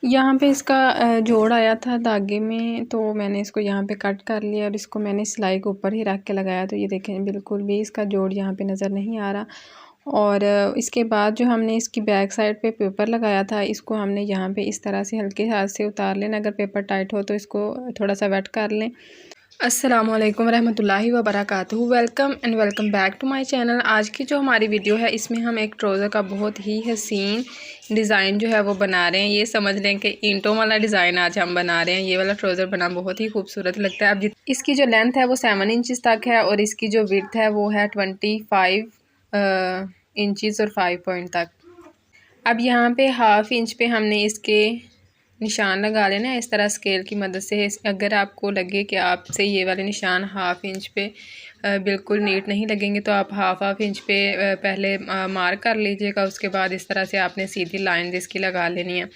यहाँ पे इसका जोड़ आया था धागे में, तो मैंने इसको यहाँ पे कट कर लिया और इसको मैंने सिलाई के ऊपर ही रख के लगाया। तो ये देखें बिल्कुल भी इसका जोड़ यहाँ पे नज़र नहीं आ रहा। और इसके बाद जो हमने इसकी बैक साइड पे पेपर लगाया था, इसको हमने यहाँ पे इस तरह से हल्के हाथ से उतार लेना। अगर पेपर टाइट हो तो इसको थोड़ा सा वेट कर लें। अस्सलामुअलैकुम रहमतुल्लाहि व बरकातुहू। Welcome and welcome back to my channel. आज की जो हमारी वीडियो है इसमें हम एक ट्राउज़र का बहुत ही हसीन डिज़ाइन जो है वो बना रहे हैं। ये समझ लें कि ईंटों वाला डिज़ाइन आज हम बना रहे हैं। ये वाला ट्राउज़र बना बहुत ही खूबसूरत लगता है। अब इसकी जो लेंथ है वो 7 इंचज़ तक है और इसकी जो विड्थ है वो है 25 इंचज़ और 5 पॉइंट तक। अब यहाँ पे हाफ़ इंच पे हमने इसके निशान लगा लेना है इस तरह स्केल की मदद से। अगर आपको लगे कि आपसे ये वाले निशान हाफ़ इंच पे बिल्कुल नीट नहीं लगेंगे तो आप हाफ़ इंच पे पहले मार्क कर लीजिएगा। उसके बाद इस तरह से आपने सीधी लाइन इसकी लगा लेनी है।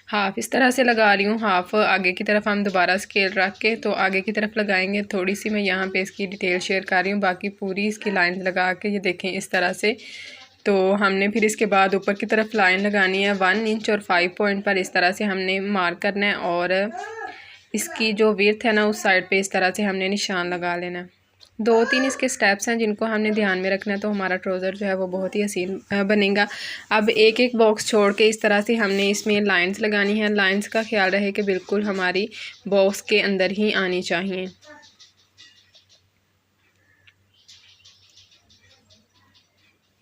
हाफ़ इस तरह से लगा रही हूँ, हाफ़ आगे की तरफ हम दोबारा स्केल रख के तो आगे की तरफ लगाएंगे। थोड़ी सी मैं यहाँ पे इसकी डिटेल शेयर कर रही हूँ, बाकी पूरी इसकी लाइन लगा के ये देखें इस तरह से। तो हमने फिर इसके बाद ऊपर की तरफ लाइन लगानी है 1 इंच और 5 पॉइंट पर इस तरह से हमने मार्क करना है। और इसकी जो विड्थ है ना उस साइड पे इस तरह से हमने निशान लगा लेना है। 2-3 इसके स्टेप्स हैं जिनको हमने ध्यान में रखना है, तो हमारा ट्राउज़र जो है वो बहुत ही हसीन बनेगा। अब एक एक बॉक्स छोड़ के इस तरह से हमने इसमें लाइंस लगानी है। लाइंस का ख्याल रहे कि बिल्कुल हमारी बॉक्स के अंदर ही आनी चाहिए।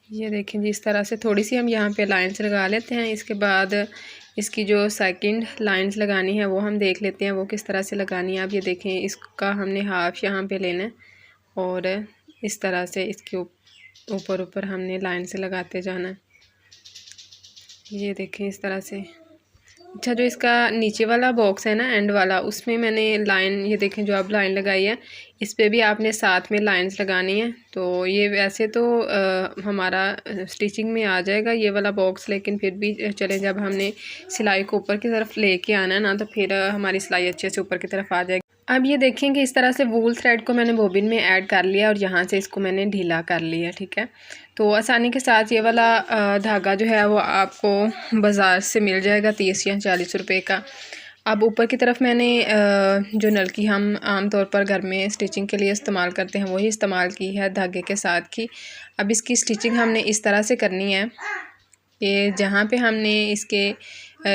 ये देखें जी, इस तरह से थोड़ी सी हम यहाँ पे लाइंस लगा लेते हैं। इसके बाद इसकी जो सेकंड लाइंस लगानी है वो हम देख लेते हैं वो किस तरह से लगानी है। आप ये देखें, इसका हमने हाफ यहाँ पे लेना है और इस तरह से इसके ऊपर ऊपर हमने लाइन से लगाते जाना है। ये देखें इस तरह से। अच्छा, जो इसका नीचे वाला बॉक्स है ना एंड वाला, उसमें मैंने लाइन ये देखें जो अब लाइन लगाई है इस पे भी आपने साथ में लाइंस लगानी है। तो ये वैसे तो हमारा स्टिचिंग में आ जाएगा ये वाला बॉक्स, लेकिन फिर भी चले जब हमने सिलाई को ऊपर की तरफ लेके आना है ना तो फिर हमारी सिलाई अच्छे से ऊपर की तरफ आ जाएगी। अब ये देखेंगे इस तरह से वूल थ्रेड को मैंने बोबिन में ऐड कर लिया और यहाँ से इसको मैंने ढीला कर लिया। ठीक है, तो आसानी के साथ ये वाला धागा जो है वो आपको बाज़ार से मिल जाएगा 30 या 40 रुपए का। अब ऊपर की तरफ मैंने जो नलकी हम आम तौर पर घर में स्टिचिंग के लिए इस्तेमाल करते हैं वही इस्तेमाल की है धागे के साथ की। अब इसकी स्टिचिंग हमने इस तरह से करनी है कि जहाँ पे हमने इसके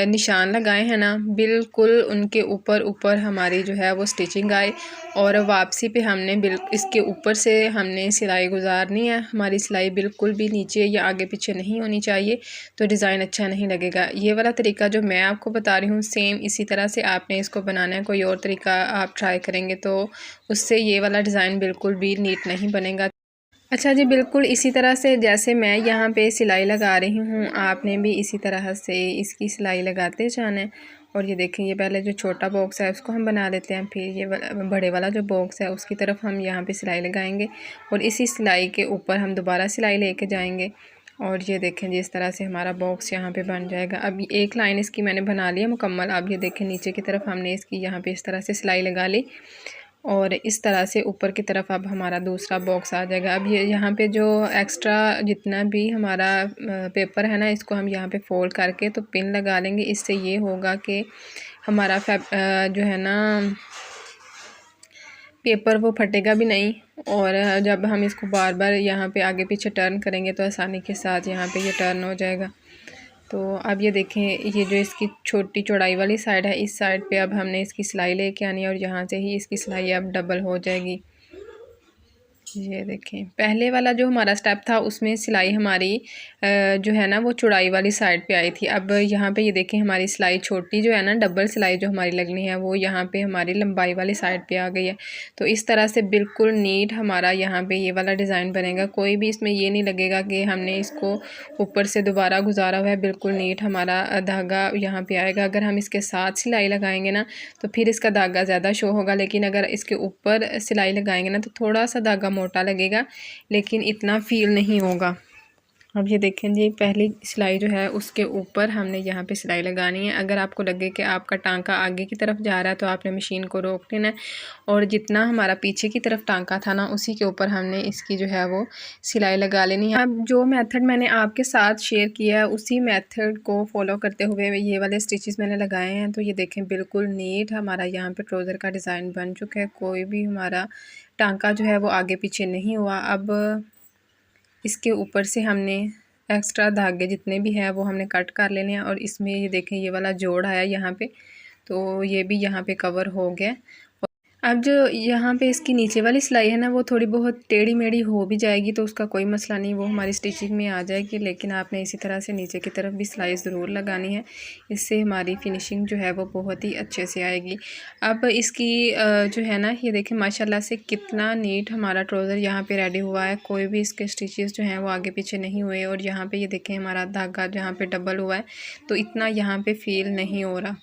निशान लगाए हैं ना बिल्कुल उनके ऊपर ऊपर हमारी जो है वो स्टिचिंग आए और वापसी पे हमने इसके ऊपर से हमने सिलाई गुजारनी है। हमारी सिलाई बिल्कुल भी नीचे या आगे पीछे नहीं होनी चाहिए, तो डिज़ाइन अच्छा नहीं लगेगा। ये वाला तरीका जो मैं आपको बता रही हूँ सेम इसी तरह से आपने इसको बनाना है। कोई और तरीका आप ट्राई करेंगे तो उससे ये वाला डिज़ाइन बिल्कुल भी नीट नहीं बनेगा। अच्छा जी, बिल्कुल इसी तरह से जैसे मैं यहाँ पे सिलाई लगा रही हूँ आपने भी इसी तरह से इसकी सिलाई लगाते जाना है। और ये देखें, ये पहले जो छोटा बॉक्स है उसको हम बना लेते हैं, फिर ये बड़े वाला जो बॉक्स है उसकी तरफ हम यहाँ पे सिलाई लगाएंगे और इसी सिलाई के ऊपर हम दोबारा सिलाई लेके जाएंगे। और ये देखें जी, इस तरह से हमारा बॉक्स यहाँ पे बन जाएगा। अब एक लाइन इसकी मैंने बना ली है मुकम्मल। अब ये देखें नीचे की तरफ हमने इसकी यहाँ पे इस तरह से सिलाई लगा ली और इस तरह से ऊपर की तरफ अब हमारा दूसरा बॉक्स आ जाएगा। अब ये यहाँ पे जो एक्स्ट्रा जितना भी हमारा पेपर है ना इसको हम यहाँ पे फोल्ड करके तो पिन लगा लेंगे। इससे ये होगा कि हमारा जो है ना पेपर वो फटेगा भी नहीं और जब हम इसको बार बार यहाँ पे आगे पीछे टर्न करेंगे तो आसानी के साथ यहाँ पे ये टर्न हो जाएगा। तो अब ये देखें, ये जो इसकी छोटी चौड़ाई वाली साइड है इस साइड पे अब हमने इसकी सिलाई लेके आनी है और यहाँ से ही इसकी सिलाई अब डबल हो जाएगी। ये देखें, पहले वाला जो हमारा स्टेप था उसमें सिलाई हमारी जो है ना वो चौड़ाई वाली साइड पे आई थी। अब यहाँ पे ये देखें हमारी सिलाई छोटी जो है ना डबल सिलाई जो हमारी लगनी है वो यहाँ पे हमारी लंबाई वाली साइड पे आ गई है। तो इस तरह से बिल्कुल नीट हमारा यहाँ पे ये वाला डिज़ाइन बनेगा। कोई भी इसमें ये नहीं लगेगा कि हमने इसको ऊपर से दोबारा गुजारा हुआ है। बिल्कुल नीट हमारा धागा यहाँ पे आएगा। अगर हम इसके साथ सिलाई लगाएंगे ना तो फिर इसका धागा ज़्यादा शो होगा, लेकिन अगर इसके ऊपर सिलाई लगाएंगे ना तो थोड़ा सा धागा मोटा लगेगा लेकिन इतना फील नहीं होगा। अब ये देखें जी, पहली सिलाई जो है उसके ऊपर हमने यहाँ पे सिलाई लगानी है। अगर आपको लगे कि आपका टांका आगे की तरफ जा रहा है तो आपने मशीन को रोक लेना है, और जितना हमारा पीछे की तरफ टांका था ना उसी के ऊपर हमने इसकी जो है वो सिलाई लगा लेनी है। अब जो मेथड मैंने आपके साथ शेयर किया है उसी मेथड को फॉलो करते हुए ये वाले स्टिचेस मैंने लगाए हैं। तो ये देखें बिल्कुल नीट हमारा यहाँ पर ट्राउज़र का डिज़ाइन बन चुका है, कोई भी हमारा टांका जो है वो आगे पीछे नहीं हुआ। अब इसके ऊपर से हमने एक्स्ट्रा धागे जितने भी हैं वो हमने कट कर लेने हैं, और इसमें ये देखें ये वाला जोड़ आया यहाँ पे, तो ये भी यहाँ पे कवर हो गया। अब जो यहाँ पे इसकी नीचे वाली सिलाई है ना वो थोड़ी बहुत टेढ़ी मेढ़ी हो भी जाएगी तो उसका कोई मसला नहीं, वो हमारी स्टिचिंग में आ जाएगी, लेकिन आपने इसी तरह से नीचे की तरफ भी सिलाई ज़रूर लगानी है, इससे हमारी फिनिशिंग जो है वो बहुत ही अच्छे से आएगी। अब इसकी जो है ना ये देखें माशाल्लाह से कितना नीट हमारा ट्राउज़र यहाँ पे रेडी हुआ है, कोई भी इसके स्टिचेस जो हैं वो आगे पीछे नहीं हुए। और यहाँ पर ये देखें हमारा धागा जहाँ पर डबल हुआ है तो इतना यहाँ पर फील नहीं हो रहा।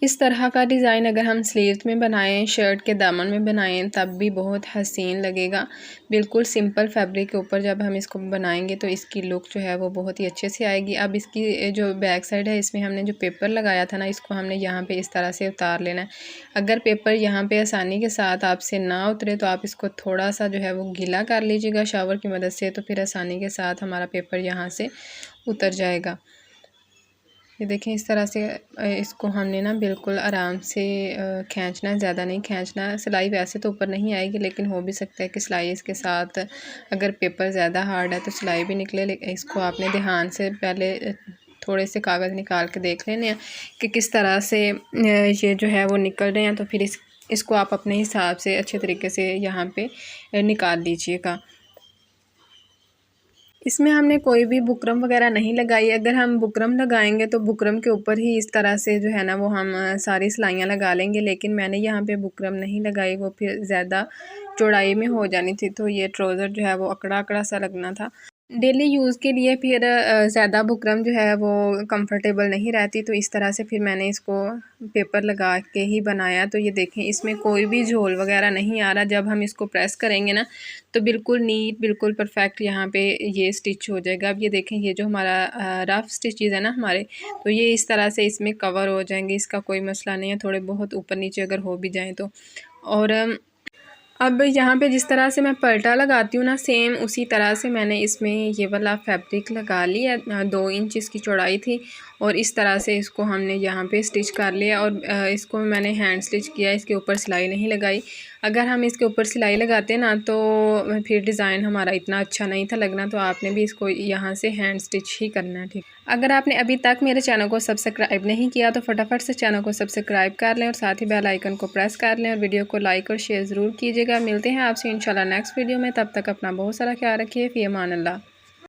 इस तरह का डिज़ाइन अगर हम स्लीव्स में बनाएं, शर्ट के दामन में बनाएं तब भी बहुत हसीन लगेगा। बिल्कुल सिंपल फैब्रिक के ऊपर जब हम इसको बनाएंगे तो इसकी लुक जो है वो बहुत ही अच्छे से आएगी। अब इसकी जो बैक साइड है इसमें हमने जो पेपर लगाया था ना इसको हमने यहाँ पे इस तरह से उतार लेना है। अगर पेपर यहाँ पे आसानी के साथ आपसे ना उतरे तो आप इसको थोड़ा सा जो है वो गीला कर लीजिएगा शावर की मदद से, तो फिर आसानी के साथ हमारा पेपर यहाँ से उतर जाएगा। ये देखें इस तरह से इसको हमने ना बिल्कुल आराम से खींचना है, ज़्यादा नहीं खींचना। सिलाई वैसे तो ऊपर नहीं आएगी लेकिन हो भी सकता है कि सिलाई इसके साथ अगर पेपर ज़्यादा हार्ड है तो सिलाई भी निकले। इसको आपने ध्यान से पहले थोड़े से कागज़ निकाल के देख लेने हैं कि किस तरह से ये जो है वो निकल रहे हैं, तो फिर इसको आप अपने हिसाब से अच्छे तरीके से यहाँ पे निकाल लीजिएगा। इसमें हमने कोई भी बुकरम वगैरह नहीं लगाई। अगर हम बुकरम लगाएंगे तो बुकरम के ऊपर ही इस तरह से जो है ना वो हम सारी सिलाइयाँ लगा लेंगे, लेकिन मैंने यहाँ पे बुकरम नहीं लगाई, वो फिर ज़्यादा चौड़ाई में हो जानी थी, तो ये ट्राउज़र जो है वो अकड़ा अकड़ा सा लगना था। डेली यूज़ के लिए फिर ज़्यादा बुकरम जो है वो कंफर्टेबल नहीं रहती, तो इस तरह से फिर मैंने इसको पेपर लगा के ही बनाया। तो ये देखें इसमें कोई भी झोल वगैरह नहीं आ रहा। जब हम इसको प्रेस करेंगे ना तो बिल्कुल नीट बिल्कुल परफेक्ट यहाँ पे ये स्टिच हो जाएगा। अब ये देखें ये जो हमारा रफ़ स्टिचेज़ है ना हमारे, तो ये इस तरह से इसमें कवर हो जाएंगे, इसका कोई मसला नहीं है। थोड़े बहुत ऊपर नीचे अगर हो भी जाएँ तो। और अब यहाँ पे जिस तरह से मैं पलटा लगाती हूँ ना सेम उसी तरह से मैंने इसमें ये वाला फैब्रिक लगा लिया। 2 इंच इसकी चौड़ाई थी और इस तरह से इसको हमने यहाँ पे स्टिच कर लिया, और इसको मैंने हैंड स्टिच किया, इसके ऊपर सिलाई नहीं लगाई। अगर हम इसके ऊपर सिलाई लगाते ना तो फिर डिज़ाइन हमारा इतना अच्छा नहीं था लगना, तो आपने भी इसको यहाँ से हैंड स्टिच ही करना है, ठीक। अगर आपने अभी तक मेरे चैनल को सब्सक्राइब नहीं किया तो फटाफट से चैनल को सब्सक्राइब कर लें और साथ ही बेल आइकन को प्रेस कर लें और वीडियो को लाइक और शेयर ज़रूर कीजिएगा। मिलते हैं आपसे इंशाल्लाह नेक्स्ट वीडियो में, तब तक अपना बहुत सारा ख्याल रखिए। फ़ी अमान अल्लाह।